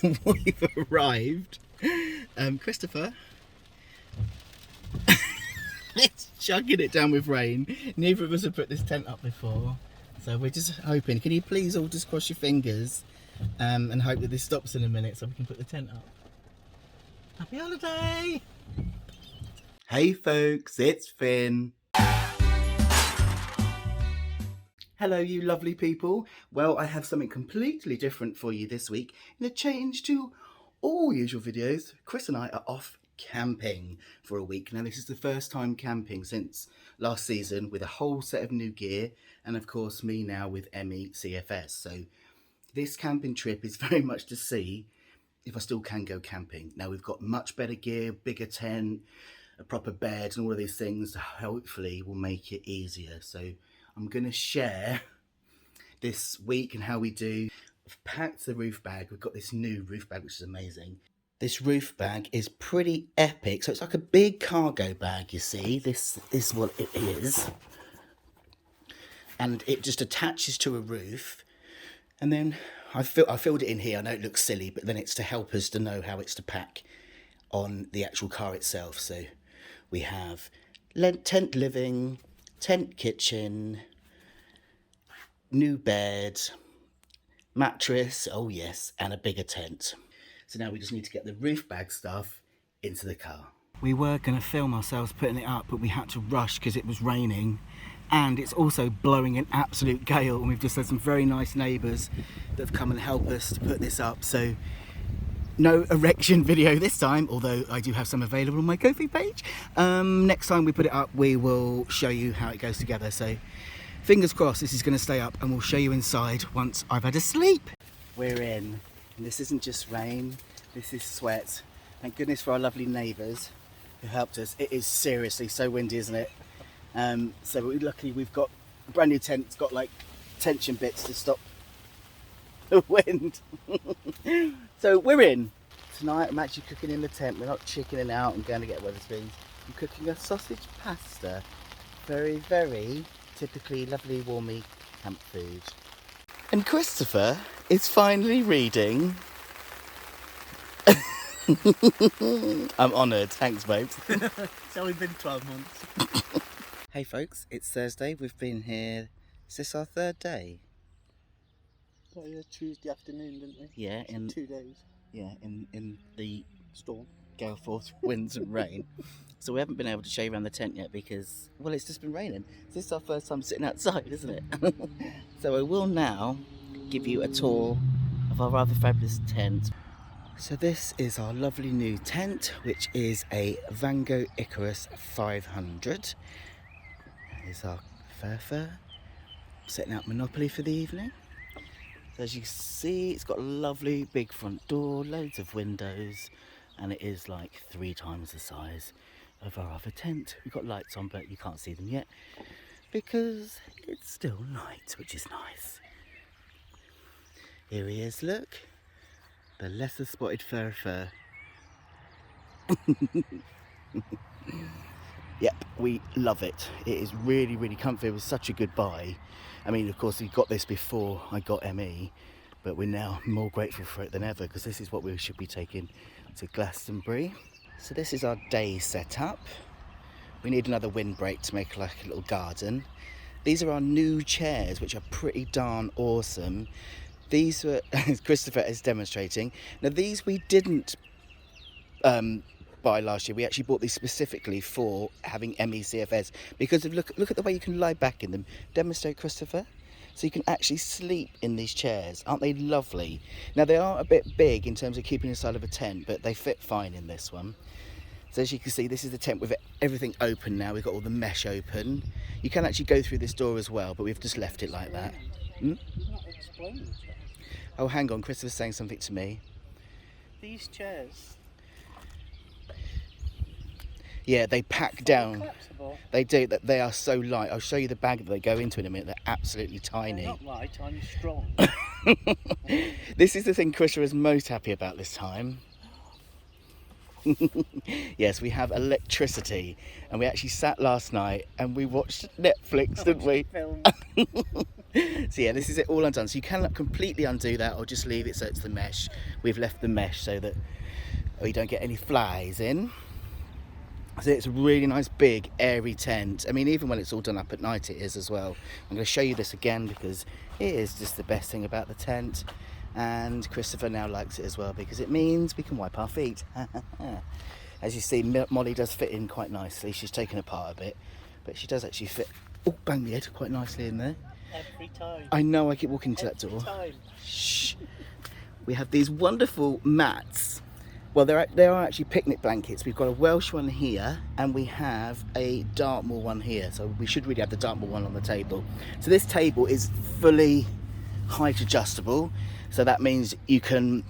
we've arrived. Christopher, it's chugging it down with rain. Neither of us have put this tent up before, so we're just hoping. Can you please all just cross your fingers and hope that this stops in a minute so we can put the tent up. Happy holiday! Hey folks, it's Finn. Hello you lovely people. Well, I have something completely different for you this week. In a change to all usual videos, Chris and I are off camping for a week. Now this is the first time camping since last season with a whole set of new gear, and of course me now with ME CFS. So this camping trip is very much to see if I still can go camping. Now we've got much better gear, bigger tent, a proper bed and all of these things hopefully will make it easier. So I'm going to share this week and how we do. I've packed the roof bag. We've got this new roof bag, which is amazing. This roof bag is pretty epic. So it's like a big cargo bag, you see. This is what it is. And it just attaches to a roof. And then I filled it in here. I know it looks silly, but then it's to help us to know how it's to pack on the actual car itself. So we have tent living, tent kitchen, new bed, mattress, oh yes, and a bigger tent. So now we just need to get the roof bag stuff into the car. We were going to film ourselves putting it up, but we had to rush because it was raining and it's also blowing an absolute gale, and we've just had some very nice neighbours that have come and help us to put this up. So no erection video this time, although I do have some available on my Ko-fi page. Next time we put it up, we will show you how it goes together. So fingers crossed this is going to stay up, and we'll show you inside once I've had a sleep. We're in, and this isn't just rain, this is sweat. Thank goodness for our lovely neighbours who helped us. It is seriously so windy, isn't it? So luckily we've got a brand new tent. It's got like tension bits to stop the wind. So we're in. Tonight I'm actually cooking in the tent. We're not chickening out and going to get Wetherspoons. I'm cooking a sausage pasta. Very, very typically lovely, warmy camp food. And Christopher is finally reading. I'm honoured. Thanks, babes. It's only been 12 months. Hey folks, it's Thursday. We've been here. Is this our third day? Well, yeah, Tuesday afternoon, didn't we? Yeah, in 2 days. Yeah, in the Storm. gale force winds and rain. So we haven't been able to show you around the tent yet because, well, it's just been raining. This is our first time sitting outside, isn't it? So I will now give you a tour of our rather fabulous tent. So this is our lovely new tent, which is a Vango Icarus 500. Here's our fur. Setting out Monopoly for the evening. So as you can see, it's got a lovely big front door, loads of windows, and it is like 3 times the size of our other tent. We've got lights on, but you can't see them yet because it's still night, which is nice. Here he is, look. The lesser spotted fur. Yep, we love it. It is really, really comfy. It was such a good buy. I mean, of course, we got this before I got ME, but we're now more grateful for it than ever because this is what we should be taking to Glastonbury. So this is our day setup. We need another windbreak to make like a little garden. These are our new chairs, which are pretty darn awesome. These were, Christopher is demonstrating. Now these we didn't buy last year. We actually bought these specifically for having ME CFS because of look at the way you can lie back in them. Demonstrate, Christopher. So you can actually sleep in these chairs. Aren't they lovely? Now they are a bit big in terms of keeping inside of a tent, but they fit fine in this one. So as you can see, this is the tent with everything open now. We've got all the mesh open. You can actually go through this door as well, but we've just left it like that. Not explaining. Oh, hang on, Christopher's saying something to me. These chairs. Yeah, they pack down. Collapsible. They do. They are so light. I'll show you the bag that they go into in a minute. They're absolutely tiny. They're not light, I'm strong. This is the thing Christopher is most happy about this time. Yes, we have electricity, and we actually sat last night and we watched Netflix, didn't we? Film. So yeah, this is it all undone. So you cannot completely undo that or just leave it so it's the mesh. We've left the mesh so that we don't get any flies in. So it's a really nice big airy tent. I mean, even when it's all done up at night it is as well. I'm going to show you this again because it is just the best thing about the tent, and Christopher now likes it as well because it means we can wipe our feet. As you see, Molly does fit in quite nicely. She's taken apart a bit, but she does actually fit, oh, bang the head, quite nicely in there. Every time. I know, I keep walking to that door. Shh. We have these wonderful mats. Well, they are actually picnic blankets. We've got a Welsh one here, and we have a Dartmoor one here. So we should really have the Dartmoor one on the table. So this table is fully height adjustable. So that means you can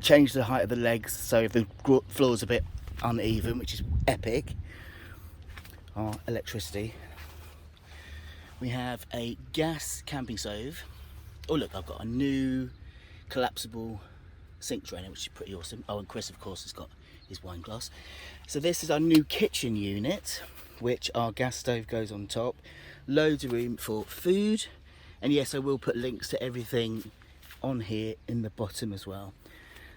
change the height of the legs. So if the floor's a bit uneven, which is epic. Our electricity. We have a gas camping stove. Oh look, I've got a new collapsible sink drainer, which is pretty awesome. Oh, and Chris of course has got his wine glass. So this is our new kitchen unit, which our gas stove goes on top. Loads of room for food, and yes, I will put links to everything on here in the bottom as well.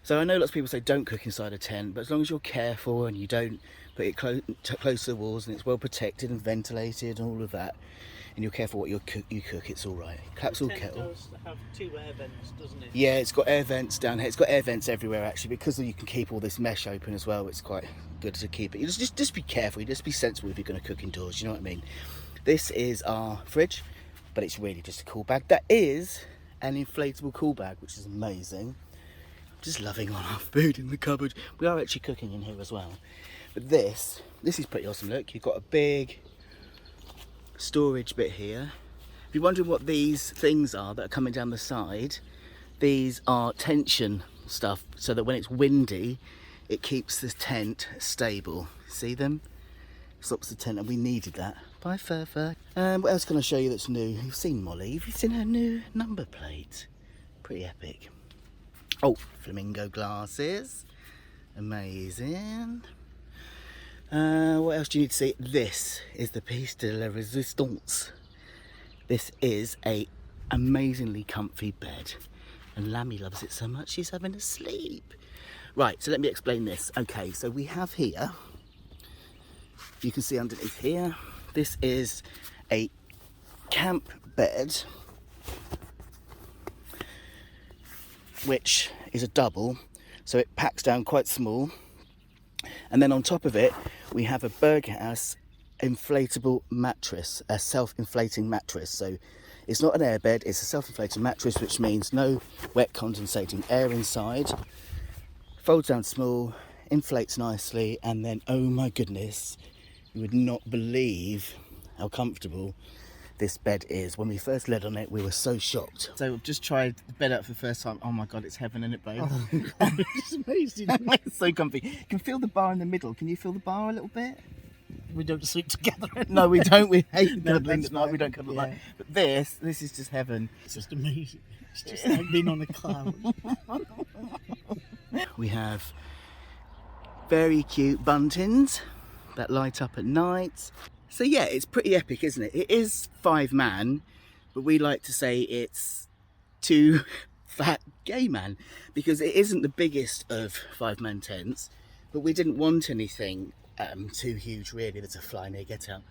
So I know lots of people say don't cook inside a tent, but as long as you're careful and you don't put it close to the walls and it's well protected and ventilated and all of that, and you're careful what you cook, it's all right. Capsule kettle. It does have 2 air vents, doesn't it? Yeah, it's got air vents down here. It's got air vents everywhere actually, because you can keep all this mesh open as well. It's quite good to keep it. You just be careful. You just be sensible if you're going to cook indoors. You know what I mean? This is our fridge, but it's really just a cool bag. That is an inflatable cool bag, which is amazing. I'm just loving all our food in the cupboard. We are actually cooking in here as well. But this is pretty awesome. Look, you've got a big storage bit here. If you're wondering what these things are that are coming down the side, these are tension stuff so that when it's windy it keeps the tent stable. See them? Stops the tent, and we needed that. Bye Fur. What else can I show you that's new? You've seen Molly, you've seen her new number plate. Pretty epic. Oh, flamingo glasses. Amazing. What else do you need to see? This is the piece de la resistance. This is a amazingly comfy bed, and Lammy loves it so much she's having a sleep. Right, so let me explain this. Okay, so we have here, you can see underneath here, this is a camp bed, which is a double, so it packs down quite small. And then on top of it, we have a Berghaus inflatable mattress, a self-inflating mattress. So it's not an air bed, it's a self-inflating mattress, which means no wet condensating air inside. Folds down small, inflates nicely, and then, oh my goodness, you would not believe how comfortable this bed is. When we first led on it, we were so shocked. So we've just tried the bed out for the first time. Oh my god, it's heaven, isn't it, babe? Oh, it's amazing. It's so comfy. You can feel the bar in the middle. Can you feel the bar a little bit? We don't sleep together. No, we don't. We hate No, cuddling that's at night. fine. We don't cuddle at Yeah. night. But this is just heaven. It's just amazing. It's just like being on a cloud. We have very cute buntings that light up at night. So yeah, it's pretty epic, isn't it? It is 5-man, but we like to say it's 2 fat gay man, because it isn't the biggest of 5-man tents, but we didn't want anything too huge really. There's a fly near, get out.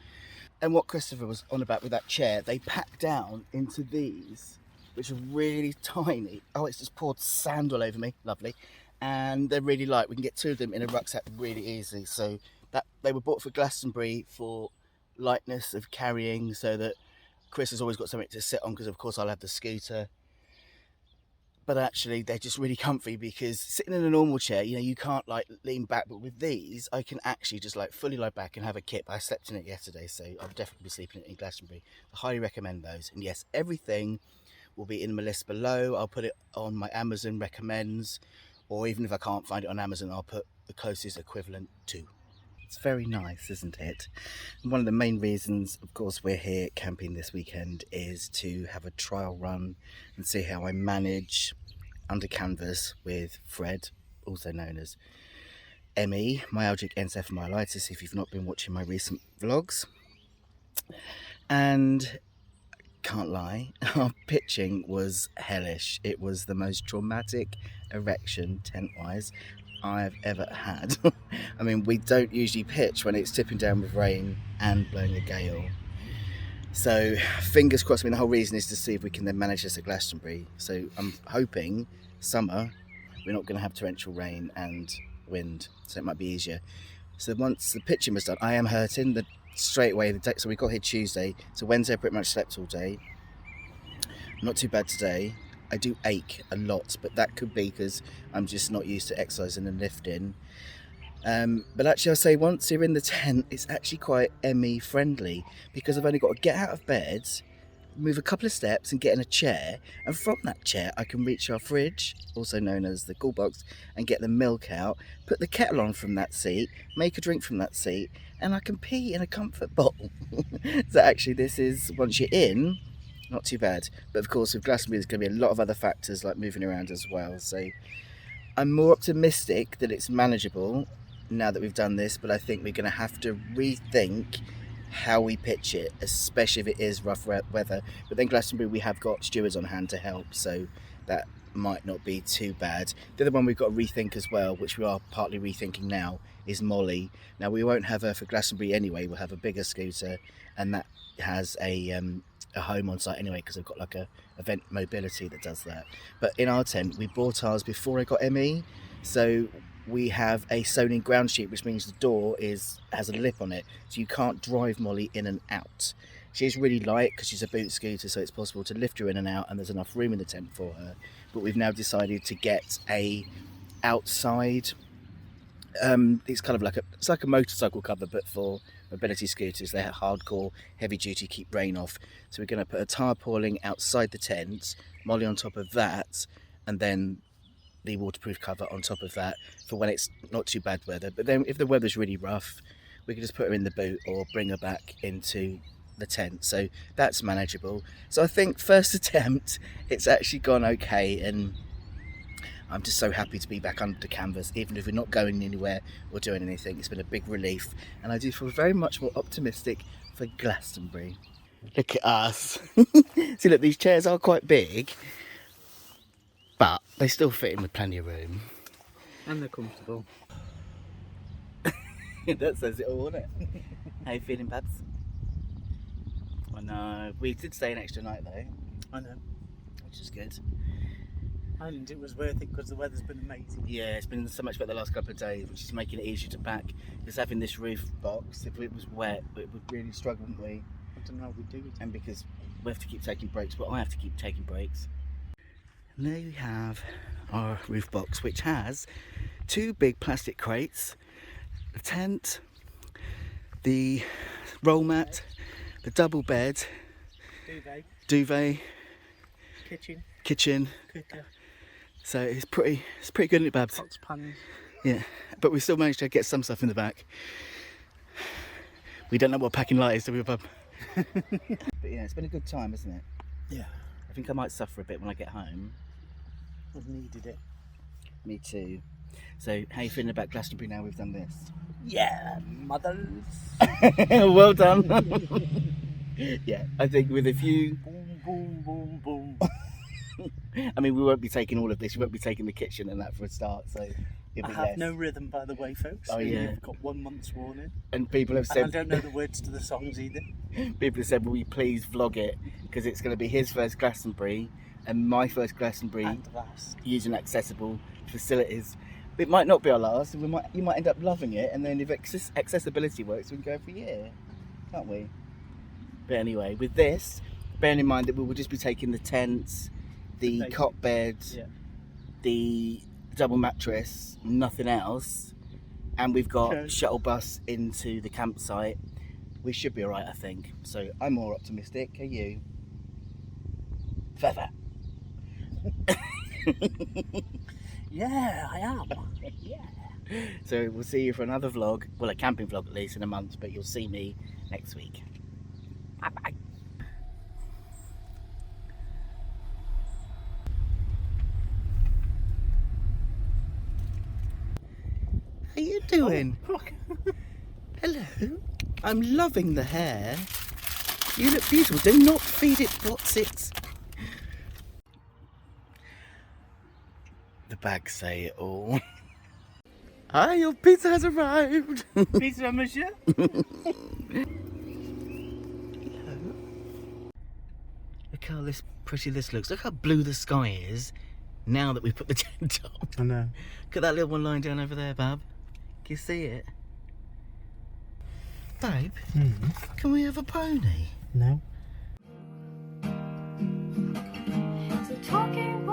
And what Christopher was on about with that chair, they pack down into these, which are really tiny. Oh, it's just poured sand all over me, lovely. And they're really light. We can get 2 of them in a rucksack really easily. So that they were bought for Glastonbury for lightness of carrying, so that Chris has always got something to sit on, because of course I'll have the scooter. But actually they're just really comfy, because sitting in a normal chair, you know, you can't like lean back, but with these I can actually just like fully lie back and have a kip. I slept in it yesterday, so I'll definitely be sleeping in Glastonbury. I highly recommend those. And yes, everything will be in my list below. I'll put it on my Amazon recommends, or even if I can't find it on Amazon, I'll put the closest equivalent to. It's very nice, isn't it? And one of the main reasons, of course, we're here camping this weekend is to have a trial run and see how I manage under canvas with Fred, also known as ME, myalgic encephalomyelitis, if you've not been watching my recent vlogs. And can't lie, our pitching was hellish. It was the most traumatic erection, tent-wise, I've ever had. I mean, we don't usually pitch when it's tipping down with rain and blowing a gale. So fingers crossed. I mean, the whole reason is to see if we can then manage this at Glastonbury. So I'm hoping summer we're not going to have torrential rain and wind, so it might be easier. So once the pitching was done, I am hurting straight away. So we got here Tuesday, so Wednesday I pretty much slept all day. Not too bad today. I do ache a lot, but that could be because I'm just not used to exercising and lifting. But actually, I say once you're in the tent, it's actually quite ME friendly, because I've only got to get out of bed, move a couple of steps and get in a chair, and from that chair I can reach our fridge, also known as the cool box, and get the milk out, put the kettle on from that seat, make a drink from that seat, and I can pee in a comfort bowl. So actually this is, once you're in, not too bad. But of course with Glastonbury there's going to be a lot of other factors like moving around as well, so I'm more optimistic that it's manageable now that we've done this, but I think we're going to have to rethink how we pitch it, especially if it is rough weather. But then Glastonbury, we have got stewards on hand to help, so that might not be too bad. The other one we've got to rethink as well, which we are partly rethinking now, is Molly. Now we won't have her for Glastonbury anyway, we'll have a bigger scooter, and that has a home on site anyway, because I've got like a event mobility that does that. But in our tent, we bought ours before I got ME, so we have a sewn-in ground sheet, which means the door has a lip on it, so you can't drive Molly in and out. She's really light because she's a boot scooter, so it's possible to lift her in and out, and there's enough room in the tent for her. But we've now decided to get a outside, it's kind of like a motorcycle cover, but for mobility scooters. They're hardcore, heavy duty, keep rain off. So we're going to put a tarpaulin outside the tent, Molly on top of that, and then the waterproof cover on top of that for when it's not too bad weather. But then if the weather's really rough, we can just put her in the boot or bring her back into the tent, so that's manageable. So I think first attempt it's actually gone okay, and I'm just so happy to be back under the canvas, even if we're not going anywhere or doing anything. It's been a big relief, and I do feel very much more optimistic for Glastonbury. Look at us. See, look, these chairs are quite big, but they still fit in with plenty of room. And they're comfortable. That says it all, doesn't it? How you feeling, Babs? I know. We did stay an extra night though. I know. Which is good. And it was worth it because the weather's been amazing. Yeah, it's been so much better the last couple of days, which is making it easier to pack. Just having this roof box, if it was wet, it would really struggle, wouldn't we? I don't know how we do it. And because we have to keep taking breaks, but I have to keep taking breaks. And there we have our roof box, which has 2 big plastic crates, the tent, the roll mat, the double bed, duvet, kitchen. Cooker. So it's pretty good, isn't it, Babs? Pots, pans. Yeah, but we still managed to get some stuff in the back. We don't know what packing light is, do we, Bub? But yeah, it's been a good time, isn't it? Yeah. I think I might suffer a bit when I get home. I've needed it. Me too. So, how are you feeling about Glastonbury now we've done this? Yeah, mothers. Well done. Yeah, I think with a few... Boom, boom, boom, boom. I mean, we won't be taking all of this. We won't be taking the kitchen and that for a start, so... I have no rhythm, by the way, folks. Oh, yeah. You've got 1 month's warning. And people have said... And I don't know the words to the songs either. People have said, will we please vlog it? Because it's going to be his first Glastonbury and my first Glastonbury And last. using accessible facilities. It might not be our last, and you might end up loving it, and then if accessibility works, we can go for a year, can't we? But anyway, with this, bearing in mind that we will just be taking the tents, the cot beds, Yeah. the double mattress, nothing else, and we've got Okay. shuttle bus into the campsite, we should be alright, I think. So I'm more optimistic. Are you? Feather. Yeah, I am. Yeah. So we'll see you for another vlog, well, a camping vlog at least in a month, but you'll see me next week. Bye bye. How you doing? Oh, look. Hello. I'm loving the hair. You look beautiful. Do not feed it what's-its. The bags say it all. Hi, your pizza has arrived. Pizza, monsieur? Look how pretty this looks. Look how blue the sky is now that we've put the tent up. I know. Look at that little one lying down over there, Bab. Can you see it? Babe, can we have a pony? No. So talking